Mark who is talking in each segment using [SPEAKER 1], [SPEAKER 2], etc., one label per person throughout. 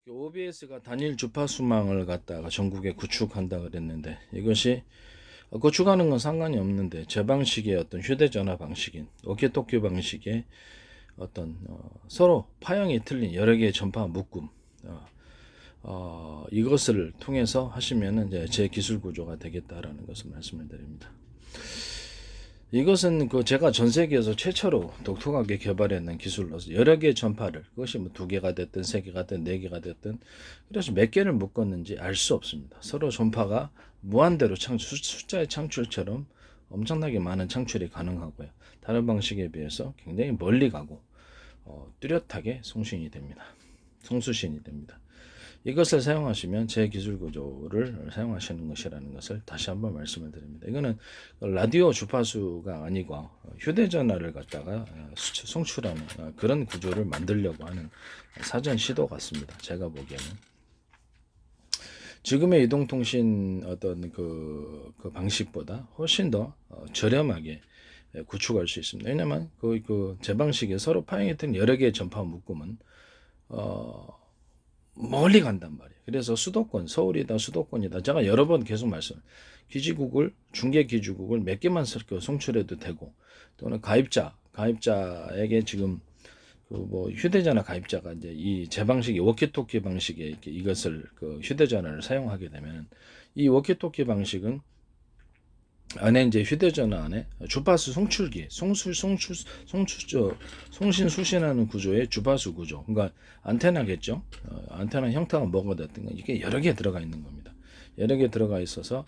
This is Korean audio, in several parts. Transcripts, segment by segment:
[SPEAKER 1] OBS가 단일 주파수망을 갖다가 전국에 구축한다 그랬는데 이것이 구축하는 건 상관이 없는데 제 방식의 어떤 휴대전화 방식인 오키토키 방식의 어떤 서로 파형이 틀린 여러 개의 전파 묶음 이것을 통해서 하시면은 이제 제 기술 구조가 되겠다라는 것을 말씀을 드립니다. 이것은 제가 전 세계에서 최초로 독특하게 개발해낸 기술로서 여러 개의 전파를 그것이 뭐 2개가 됐든 3개가 됐든 4개가 됐든 그래서 몇 개를 묶었는지 알 수 없습니다. 서로 전파가 무한대로 숫자의 창출처럼 엄청나게 많은 창출이 가능하고요. 다른 방식에 비해서 굉장히 멀리 가고 뚜렷하게 송신이 됩니다. 송수신이 됩니다. 이것을 사용하시면 제 기술 구조를 사용하시는 것이라는 것을 다시 한번 말씀을 드립니다. 이거는 라디오 주파수가 아니고 휴대전화를 갖다가 송출하는 그런 구조를 만들려고 하는 사전 시도 같습니다. 제가 보기에는 지금의 이동통신 어떤 그 방식보다 훨씬 더 저렴하게 구축할 수 있습니다. 왜냐하면 제 방식에 서로 파형이 된 여러 개의 전파 묶음은 멀리 간단 말이에요. 그래서 수도권, 서울이다, 수도권이다. 제가 여러 번 계속 기지국을, 중계 기지국을 몇 개만 송출해도 되고, 또는 가입자에게 지금 휴대전화 가입자가 이제 이 제 방식의 워키토키 방식의 이것을 휴대전화를 사용하게 되면 이 워키토키 방식은 안에 이제 휴대전화 안에 주파수 송출기, 송신 수신하는 구조의 주파수 구조. 그러니까 안테나겠죠. 안테나 형태가 뭐가 됐든 이게 여러 개 들어가 있는 겁니다. 여러 개 들어가 있어서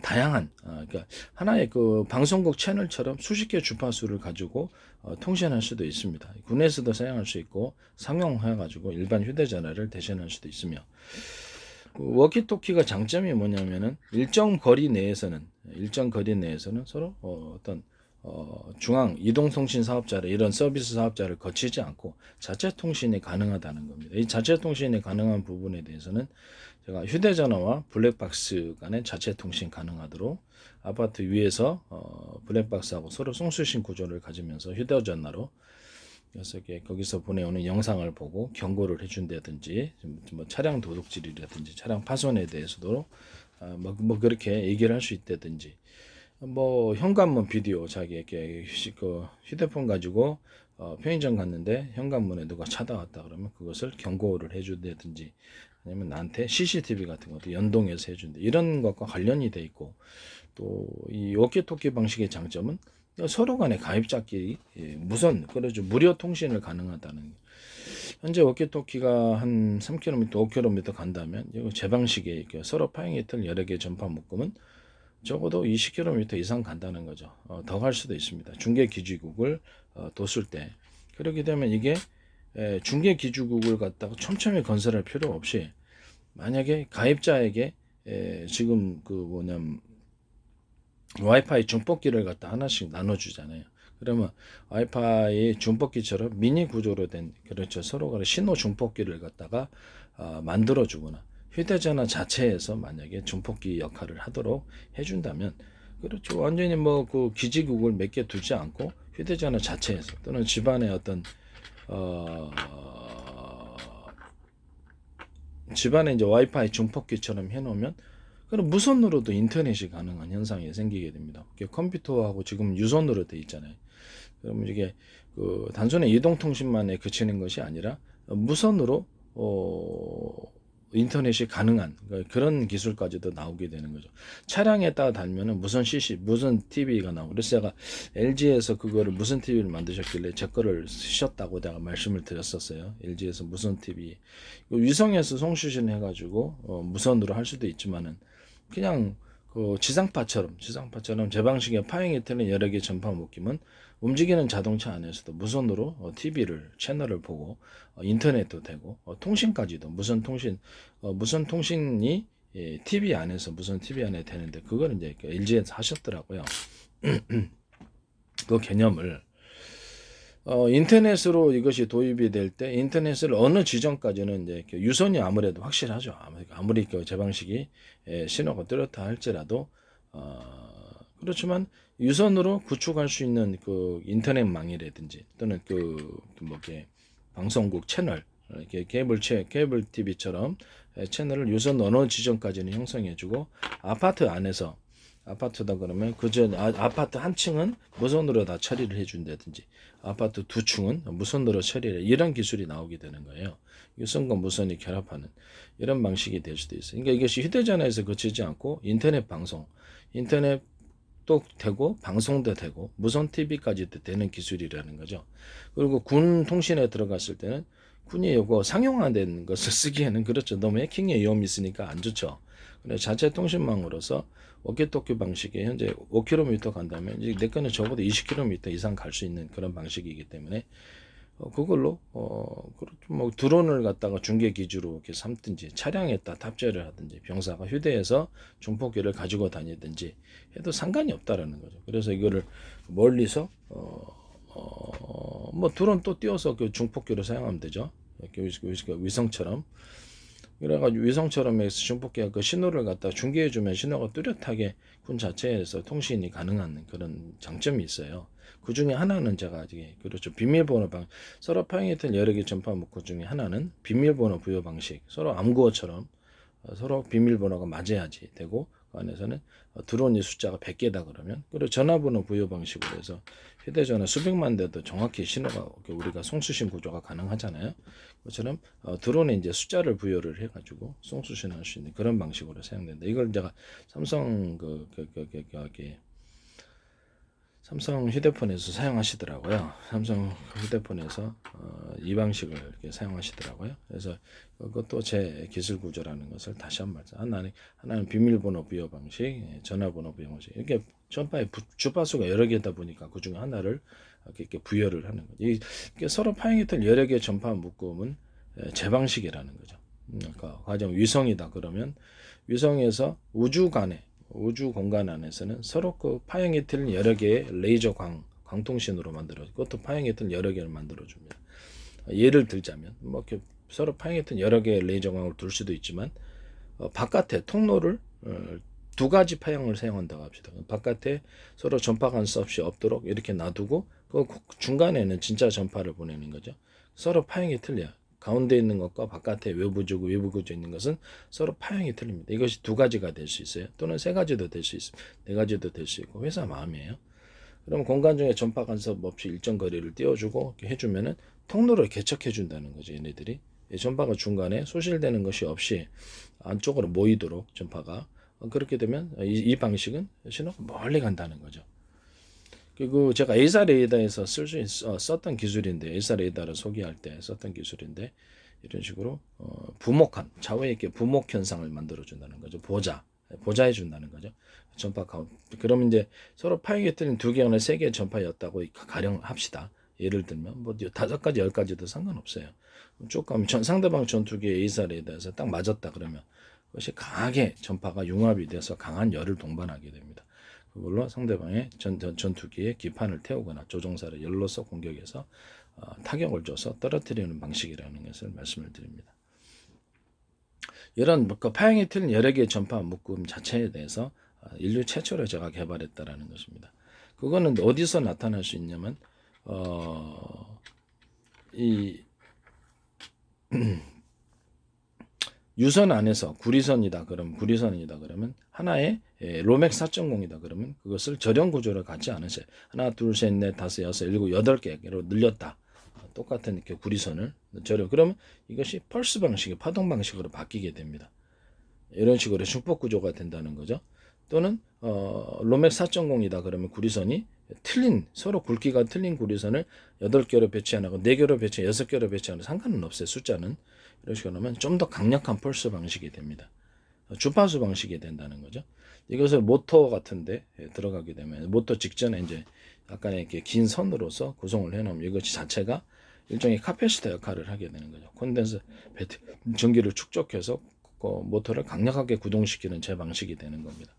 [SPEAKER 1] 다양한 그러니까 하나의 방송국 채널처럼 수십 개 주파수를 가지고 통신할 수도 있습니다. 군에서도 사용할 수 있고 상용해 가지고 일반 휴대전화를 대신할 수도 있으며 워키토키가 장점이 뭐냐면은 일정 거리 내에서는 서로 어떤 중앙 이동통신 사업자를 이런 서비스 사업자를 거치지 않고 자체 통신이 가능하다는 겁니다. 이 자체 통신이 가능한 부분에 대해서는 제가 휴대전화와 블랙박스 간의 자체 통신 가능하도록 아파트 위에서 블랙박스하고 서로 송수신 구조를 가지면서 휴대전화로 그래서 거기서 보내오는 영상을 보고 경고를 해준다든지 뭐 차량 도둑질이라든지 차량 파손에 대해서도 뭐 그렇게 얘기를 할 수 있다든지 뭐 현관문 비디오 자기에게 휴대폰 가지고 편의점 갔는데 현관문에 누가 찾아왔다 그러면 그것을 경고를 해준다든지 아니면 나한테 CCTV 같은 것도 연동해서 해준다 이런 것과 관련이 돼 있고 또 이 워키토키 방식의 장점은 서로 간의 가입자끼리 무선 그래서 무료 통신을 가능하다는 현재 워키토키가 한 3km, 5km 간다면 제 방식의 서로 파형이 틀 여러 개의 전파 묶음은 적어도 20km 이상 간다는 거죠. 더 갈 수도 있습니다. 중계 기지국을 뒀을 때 그렇게 되면 이게 중계 기지국을 갖다가 촘촘히 건설할 필요 없이 만약에 가입자에게 지금 와이파이 중폭기를 갖다 하나씩 나눠주잖아요. 그러면 와이파이 중폭기처럼 미니 구조로 된 그렇죠. 서로 간에 신호 중폭기를 갖다가 만들어주거나 휴대전화 자체에서 만약에 중폭기 역할을 하도록 해준다면 그렇죠. 완전히 기지국을 몇 개 두지 않고 휴대전화 자체에서 또는 집안의 어떤 집안에 이제 와이파이 중폭기처럼 해놓으면 그럼 무선으로도 인터넷이 가능한 현상이 생기게 됩니다. 컴퓨터하고 지금 유선으로 돼 있잖아요. 그러면 이게 단순히 이동통신만에 그치는 것이 아니라 무선으로 인터넷이 가능한 그런 기술까지도 나오게 되는 거죠. 차량에다가 달면은 무선 CC, 무선 TV가 나오고 그래서 제가 LG에서 그거를 무선 TV를 만드셨길래 제 거를 쓰셨다고 제가 말씀을 드렸었어요. LG에서 무선 TV 위성에서 송수신 해가지고 무선으로 할 수도 있지만은 그냥 지상파처럼 제 방식의 파형이 틀린 여러 개 전파 묶임은 움직이는 자동차 안에서도 무선으로 TV를 채널을 보고 인터넷도 되고 통신까지도 무선 통신이 TV 안에서 무선 TV 안에 되는데 그걸 이제 LG에서 하셨더라고요. 그 개념을 인터넷으로 이것이 도입이 될 때 인터넷을 어느 지점까지는 이제 유선이 아무래도 확실하죠. 아무리 제 방식이 신호가 뚜렷하 할지라도 그렇지만 유선으로 구축할 수 있는 인터넷망이라든지 또는 방송국 채널 이렇게 케이블 TV처럼 채널을 유선 어느 지점까지는 형성해주고 아파트 안에서 아파트다 그러면 그저 아파트 한 층은 무선으로 다 처리를 해준다든지 아파트 두 층은 무선으로 처리를 이런 기술이 나오게 되는 거예요. 유선과 무선이 결합하는 이런 방식이 될 수도 있어요. 그러니까 이것이 휴대전화에서 그치지 않고 인터넷 방송, 인터넷도 되고 방송도 되고 무선 TV까지도 되는 기술이라는 거죠. 그리고 군 통신에 들어갔을 때는 군이 이거 상용화된 것을 쓰기에는 그렇죠. 너무 해킹의 위험이 있으니까 안 좋죠. 그래서 자체 통신망으로서 워키토키 방식에 현재 5km 간다면 이제 내 거는 적어도 20km 이상 갈 수 있는 그런 방식이기 때문에 그걸로 그렇죠. 뭐 드론을 갖다가 중계 기지로 이렇게 삼든지 차량에다 탑재를 하든지 병사가 휴대해서 중폭기를 가지고 다니든지 해도 상관이 없다라는 거죠. 그래서 이거를 멀리서 뭐 드론 또 띄워서 그 중폭기로 사용하면 되죠. 이렇게 위성처럼. 그래가지고 위성처럼 해서 중폭기가 그 신호를 갖다 중계해주면 신호가 뚜렷하게 군 자체에서 통신이 가능한 그런 장점이 있어요. 그 중에 하나는 제가 이게 그렇죠. 비밀번호 서로 파행했던 여러 개 전파 묶고 중에 하나는 비밀번호 부여 방식. 서로 암구어처럼 서로 비밀번호가 맞아야지 되고 그 안에서는 드론이 숫자가 100개다 그러면 그리고 전화번호 부여 방식으로 해서 휴대전화 수백만 대도 정확히 신호가 우리가 송수신 구조가 가능하잖아요. 그처럼 드론에 이제 숫자를 부여를 해가지고 송수신할 수 있는 그런 방식으로 사용된다. 이걸 제가 삼성 삼성 휴대폰에서 사용하시더라고요. 삼성 휴대폰에서 이 방식을 이렇게 사용하시더라고요. 그래서 그것도 제 기술 구조라는 것을 다시 한번 말씀. 하나는 비밀번호 부여 방식, 전화번호 부여 방식. 이렇게 전파의 주파수가 여러 개다 보니까 그 중에 하나를 이렇게 부여를 하는 거죠. 이게 서로 파행했던 여러 개의 전파 묶음은 제 방식이라는 거죠. 그러니까 가령 위성이다 그러면 위성에서 우주 공간 안에서는 서로 그 파형이 틀린 여러 개의 레이저 광통신으로 만들어 그것도 파형이 틀린 여러 개를 만들어 줍니다. 예를 들자면 뭐 이렇게 서로 파형이 틀린 여러 개의 레이저 광을 둘 수도 있지만 바깥에 통로를 두 가지 파형을 사용한다고 합시다. 바깥에 서로 전파 간섭 없이 없도록 이렇게 놔두고 그 중간에는 진짜 전파를 보내는 거죠. 서로 파형이 틀려요. 가운데 있는 것과 바깥에 외부 구조 있는 것은 서로 파형이 틀립니다. 이것이 두 가지가 될 수 있어요. 또는 세 가지도 될 수 있습니다. 네 가지도 될 수 있고 회사 마음이에요. 그럼 공간 중에 전파 간섭 없이 일정 거리를 띄워주고 이렇게 해주면은 통로를 개척해 준다는 거죠. 얘네들이 전파가 중간에 소실되는 것이 없이 안쪽으로 모이도록 전파가 그렇게 되면 이 방식은 신호가 멀리 간다는 거죠. 그리고 제가 에이사 레이더에서 썼던 기술인데 에이사 레이더를 소개할 때 썼던 기술인데 이런 식으로 부목한 좌우에 이렇게 부목 현상을 만들어 준다는 거죠. 보좌해 준다는 거죠. 전파 카운트. 그럼 이제 서로 파이게 틀린 두 개나 세 개의 전파였다고 가령 합시다. 예를 들면 뭐 5가지 10가지도 상관없어요. 쭉 가면 상대방 전투기의 에이사 레이더에서 딱 맞았다 그러면 그것이 강하게 전파가 융합이 돼서 강한 열을 동반하게 됩니다. 그걸로 상대방의 전투기에 기판을 태우거나 조종사를 열로서 공격해서 타격을 줘서 떨어뜨리는 방식이라는 것을 말씀을 드립니다. 이런 파형이 틀린 여러 개의 전파 묶음 자체에 대해서 인류 최초로 제가 개발했다라는 것입니다. 그거는 어디서 나타날 수 있냐면 이 유선 안에서 구리선이다 그러면 하나의 로맥 4.0이다 그러면 그것을 절연 구조를 갖지 않으세요. 하나, 둘, 셋, 넷, 다섯, 여섯, 일곱, 8개로 늘렸다. 똑같은 이렇게 구리선을 절연. 그러면 이것이 펄스 방식의 파동 방식으로 바뀌게 됩니다. 이런 식으로 중폭 구조가 된다는 거죠. 또는 로맥 4.0이다 그러면 구리선이 서로 굵기가 틀린 구리선을 8개로 배치하고 4개로 배치, 6개로 배치하는 상관은 없어요. 숫자는. 이런 식으로 하면 좀 더 강력한 펄스 방식이 됩니다. 주파수 방식이 된다는 거죠. 이것을 모터 같은데 들어가게 되면 모터 직전에 이제 약간의 이렇게 긴 선으로서 구성을 해놓으면 이것이 자체가 일종의 카패시터 역할을 하게 되는 거죠. 콘덴서 전기를 축적해서 모터를 강력하게 구동시키는 제 방식이 되는 겁니다.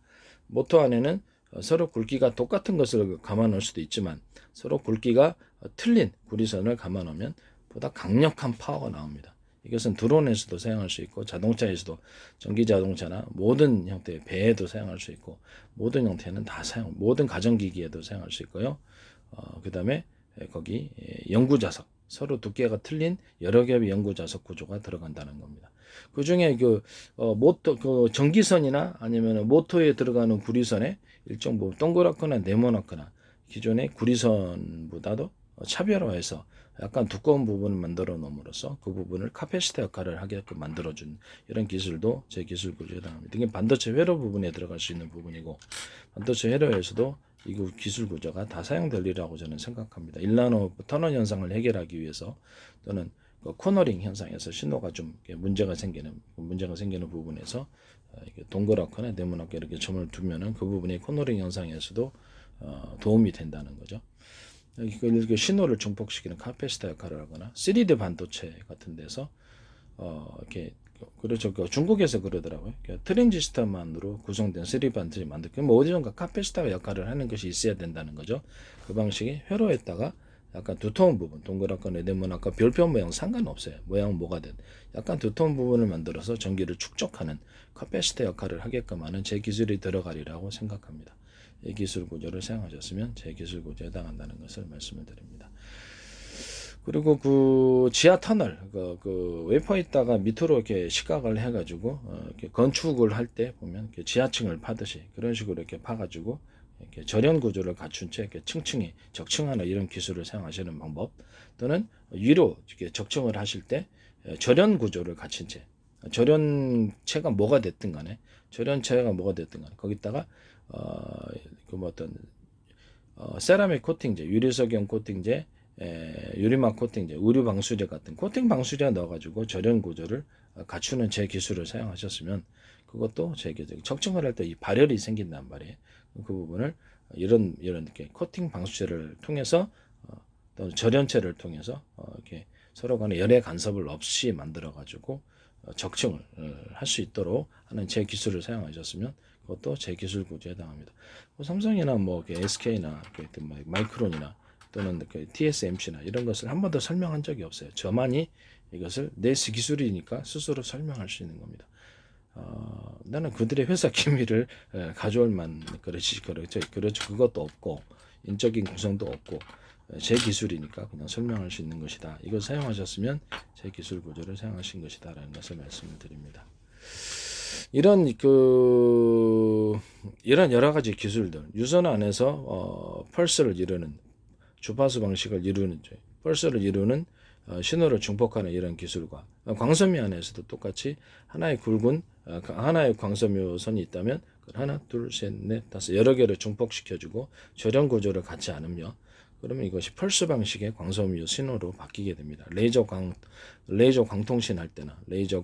[SPEAKER 1] 모터 안에는 서로 굵기가 똑같은 것을 감아놓을 수도 있지만 서로 굵기가 틀린 구리선을 감아놓으면 보다 강력한 파워가 나옵니다. 이것은 드론에서도 사용할 수 있고 자동차에서도 전기자동차나 모든 형태의 배에도 사용할 수 있고 모든 형태는 다 모든 가전기기에도 사용할 수 있고요. 그 다음에 거기 연구자석 서로 두께가 틀린 여러 개의 연구 자석 구조가 들어간다는 겁니다. 그 중에 모터 전기선이나 아니면 모터에 들어가는 구리선에 일정 부분 동그랗거나 네모나거나 기존의 구리선보다도 차별화해서 약간 두꺼운 부분을 만들어 놓음으로써 그 부분을 카패시터 역할을 하게끔 만들어준 이런 기술도 제 기술 구조에 해당합니다. 이게 반도체 회로 부분에 들어갈 수 있는 부분이고, 반도체 회로에서도 이 기술 구조가 다 사용될 리라고 저는 생각합니다. 1나노 터널 현상을 해결하기 위해서, 또는 코너링 현상에서 신호가 좀 문제가 생기는 부분에서 이렇게 동그랗거나 네모나게 이렇게 점을 두면은 그 부분이 코너링 현상에서도 도움이 된다는 거죠. 이렇게 신호를 증폭시키는 카패시터 역할을 하거나, 3D 반도체 같은 데서 이렇게, 그렇죠. 중국에서 그러더라고요. 트랜지스터만으로 구성된 3D 반도체 만들고, 어디선가 카패시터 역할을 하는 것이 있어야 된다는 거죠. 그 방식이 회로에다가 약간 두터운 부분, 동그랗거나 네모나거 별표 모양 상관없어요. 모양은 뭐가 든 약간 두터운 부분을 만들어서 전기를 축적하는 카패시터 역할을 하게끔 하는 제 기술이 들어가리라고 생각합니다. 이 기술 구조를 사용하셨으면 제 기술 구조에 해당한다는 것을 말씀을 드립니다. 그리고 그 지하 터널, 그 웨퍼 있다가 밑으로 이렇게 시각을 해가지고 이렇게 건축을 할 때 보면 이렇게 지하층을 파듯이 그런 식으로 이렇게 파가지고 이렇게 절연 구조를 갖춘 채 이렇게 층층이 적층하는 이런 기술을 사용하시는 방법, 또는 위로 이렇게 적층을 하실 때 절연 구조를 갖춘 채, 절연체가 뭐가 됐든 간에 거기다가 어떤 세라믹 코팅제, 유리석영 코팅제, 유리막 코팅제, 의류 방수제 같은 코팅 방수제 넣어가지고 절연 구조를 갖추는 제 기술을 사용하셨으면, 그것도 제 기술, 적층을 할 때 이 발열이 생긴단 말이에요. 그 부분을 이런 이렇게 코팅 방수제를 통해서 또 절연체를 통해서 이렇게 서로 간에 열의 간섭을 없이 만들어 가지고 적층을 할 수 있도록 하는 제 기술을 사용하셨으면 그것도 제 기술 구조에 해당합니다. 삼성이나 SK나 마이크론이나 또는 TSMC나 이런 것을 한 번도 설명한 적이 없어요. 저만이 이것을 내 기술이니까 스스로 설명할 수 있는 겁니다. 나는 그들의 회사 기밀을 가져올 만 그렇죠. 그것도 없고 인적인 구성도 없고 제 기술이니까 그냥 설명할 수 있는 것이다. 이걸 사용하셨으면 제 기술 구조를 사용하신 것이다라는 것을 말씀을 드립니다. 이런 여러 가지 기술들, 유선 안에서 펄스를 이루는, 주파수 방식을 이루는, 펄스를 이루는 신호를 증폭하는 이런 기술과, 광섬유 안에서도 똑같이 하나의 광섬유선이 있다면 하나, 둘, 셋, 넷, 다섯 여러 개를 증폭시켜주고 절연 구조를 갖지 않으며, 그러면 이것이 펄스 방식의 광섬유 신호로 바뀌게 됩니다. 레이저 광통신 할 때나 레이저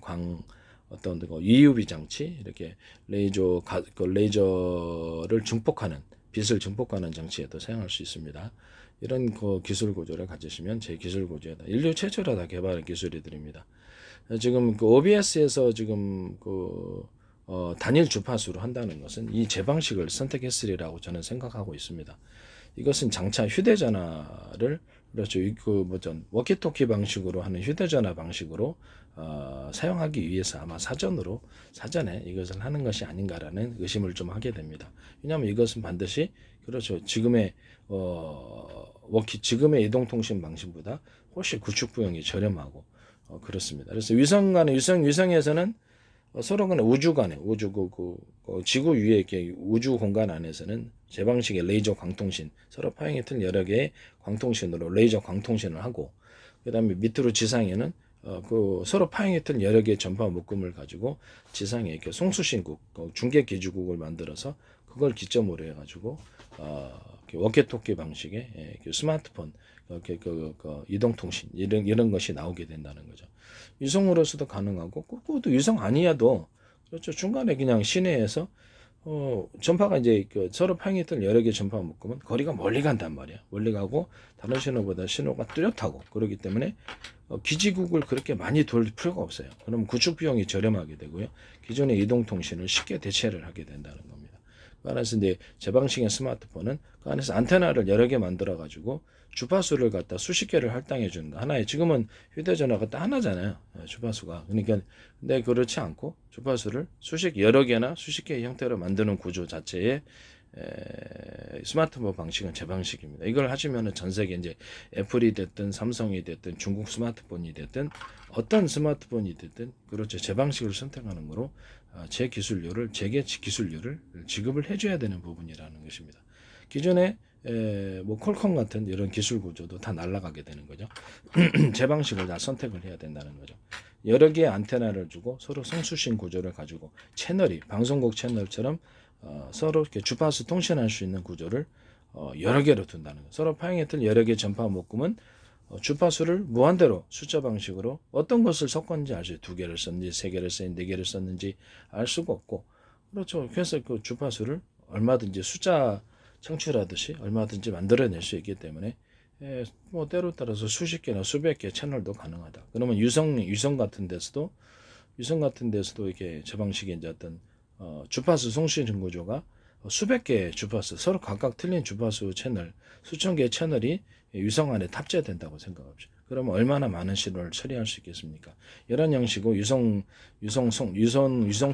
[SPEAKER 1] 어떤 EUV 장치, 이렇게 레이저를 증폭하는, 빛을 증폭하는 장치에도 사용할 수 있습니다. 이런 기술 구조를 가지시면 제 기술 구조에다 인류 최초로 다 개발한 기술이들입니다. 지금 OBS에서 지금 단일 주파수로 한다는 것은 이 제 방식을 선택했으리라고 저는 생각하고 있습니다. 이것은 장차 휴대전화를, 그렇죠, 워키토키 방식으로 하는 휴대전화 방식으로 사용하기 위해서 아마 사전에 이것을 하는 것이 아닌가라는 의심을 좀 하게 됩니다. 왜냐하면 이것은 반드시, 그렇죠, 지금의 이동통신 방식보다 훨씬 구축 비용이 저렴하고 그렇습니다. 그래서 위성에서는 서로 간에 지구 위에 이렇게 우주 공간 안에서는 제 방식의 레이저 광통신, 서로 파형이 틀린 여러 개의 광통신으로 레이저 광통신을 하고, 그 다음에 밑으로 지상에는 서로 파형이 틀린 여러 개의 전파 묶음을 가지고 지상에 이렇게 송수신국, 중계 기지국을 만들어서 그걸 기점으로 해가지고 워키토키 방식의 스마트폰, 이동통신 이런 것이 나오게 된다는 거죠. 위성으로서도 가능하고, 그것도 위성 아니어도, 그렇죠, 중간에 그냥 시내에서 전파가 이제 서로 파형이 틀린 여러 개의 전파 묶으면 거리가 멀리 간단 말이야. 멀리 가고 다른 신호보다 신호가 뚜렷하고, 그렇기 때문에 기지국을 그렇게 많이 돌릴 필요가 없어요. 그러면 구축 비용이 저렴하게 되고요. 기존의 이동통신을 쉽게 대체를 하게 된다는 겁니다. 그 안에서 이제 제 방식의 스마트폰은 그 안에서 안테나를 여러 개 만들어 가지고 주파수를 갖다 수십 개를 할당해 주는 거. 하나에, 지금은 휴대전화가 딱 하나잖아요, 주파수가. 그러니까 근데 그렇지 않고 주파수를 여러 개나 수십 개의 형태로 만드는 구조 자체에 스마트폰 방식은 제 방식입니다. 이걸 하시면은 전 세계 이제 애플이 됐든 삼성이 됐든 중국 스마트폰이 됐든 어떤 스마트폰이 됐든 그렇죠. 제 방식을 선택하는 거로 제 기술료를 제게 기술료를 지급을 해줘야 되는 부분이라는 것입니다. 기존에 뭐 퀄컴 같은 이런 기술 구조도 다 날아가게 되는 거죠. 제 방식을 다 선택을 해야 된다는 거죠. 여러 개의 안테나를 주고 서로 성수신 구조를 가지고 채널이 방송국 채널처럼 서로 이렇게 주파수 통신할 수 있는 구조를 여러 개로 둔다는 거. 서로 파행했던 여러 개 전파 묶음은 주파수를 무한대로 숫자 방식으로 어떤 것을 섞었는지 알죠. 2개를 썼는지 3개를 썼는지 4개를 썼는지 알 수가 없고 그렇죠. 그래서 그 주파수를 얼마든지 숫자 창출하듯이 얼마든지 만들어낼 수 있기 때문에 뭐 때로 따라서 수십 개나 수백 개 채널도 가능하다. 그러면 유성 같은 데서도 이게 저 방식의 이제 어떤 주파수 송신 구조가 수백 개의 주파수 서로 각각 틀린 주파수 채널 수천 개의 채널이 유성 안에 탑재된다고 생각합시다. 그러면 얼마나 많은 신호를 처리할 수 있겠습니까? 이런 형식으로 유성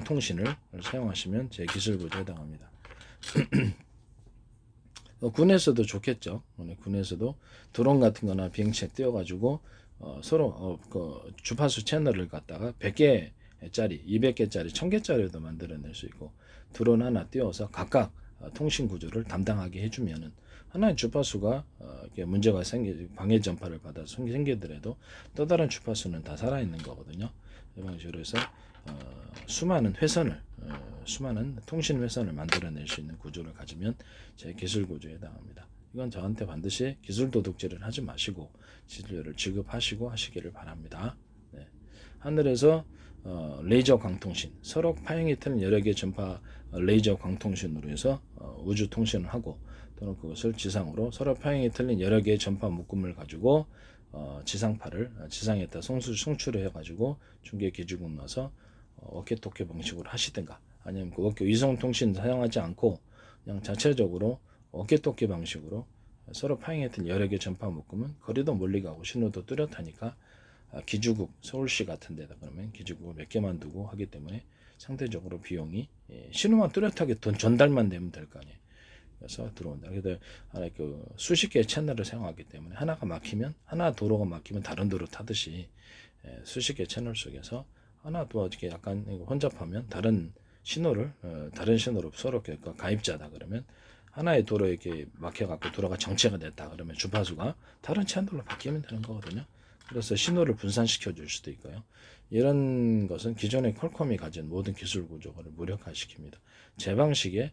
[SPEAKER 1] 통신을 사용하시면 제 기술 구조에 해당합니다. 군에서도 좋겠죠. 군에서도 드론 같은 거나 비행체 띄워가지고 서로 그 주파수 채널을 갖다가 100개짜리, 200개짜리, 1000개짜리도 만들어낼 수 있고 드론 하나 띄워서 각각 통신 구조를 담당하게 해주면은 하나의 주파수가 문제가 방해 전파를 받아서 생기더라도 또 다른 주파수는 다 살아있는 거거든요. 이 방식으로 해서 수많은 통신 회선을 만들어낼 수 있는 구조를 가지면 제 기술 구조에 해당합니다. 이건 저한테 반드시 기술 도둑질을 하지 마시고 기술료를 지급하시고 하시기를 바랍니다. 네. 하늘에서 레이저 광통신, 서로 파행이 트는 여러 개의 전파 레이저 광통신으로 해서 우주 통신을 하고 또는 그것을 지상으로 서로 파행이 틀린 여러 개의 전파 묶음을 가지고 지상파를 지상에다 송출을 해가지고 중계 기지국 넣어서 워키토키 방식으로 하시든가 아니면 그 위성통신 사용하지 않고 그냥 자체적으로 워키토키 방식으로 서로 파행했던 여러 개 전파 묶으면 거리도 멀리 가고 신호도 뚜렷하니까 기지국 서울시 같은 데다 그러면 기지국을 몇 개만 두고 하기 때문에 상대적으로 비용이 신호만 뚜렷하게 전달만 되면 될 거 아니에요. 그래서 들어온다. 그래서 그 수십 개의 채널을 사용하기 때문에 하나 도로가 막히면 다른 도로 타듯이 수십 개의 채널 속에서 하나 또 어떻게 약간 혼잡하면 다른 신호로 서로 가입자다 그러면 하나의 도로에 이렇게 막혀갖고 도로가 정체가 됐다 그러면 주파수가 다른 채널로 바뀌면 되는 거거든요. 그래서 신호를 분산시켜 줄 수도 있고요. 이런 것은 기존의 퀄컴이 가진 모든 기술 구조를 무력화시킵니다. 제 방식의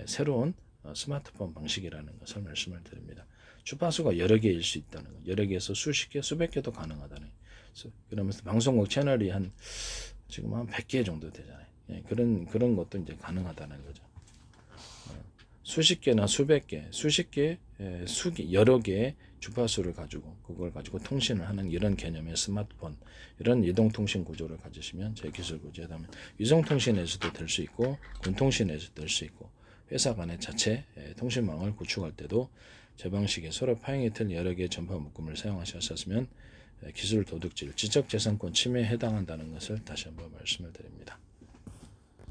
[SPEAKER 1] 새로운 스마트폰 방식이라는 것을 말씀을 드립니다. 주파수가 여러 개일 수 있다는 것, 여러 개에서 수십 개, 수백 개도 가능하다는 것. 그러면서 방송국 채널이 지금 한 100개 정도 되잖아요. 그런 것도 이제 가능하다는 거죠. 수십 개나 수백 개, 여러 개의 주파수를 가지고 그걸 가지고 통신을 하는 이런 개념의 스마트폰, 이런 이동통신 구조를 가지시면 제 기술 구조에 하면 위성통신에서도 될 수 있고 군통신에서도 될 수 있고 회사 간의 자체 통신망을 구축할 때도 제 방식의 서로 파행이 틀린 여러 개의 전파 묶음을 사용하셨으면 기술 도둑질, 지적재산권 침해에 해당한다는 것을 다시 한번 말씀을 드립니다.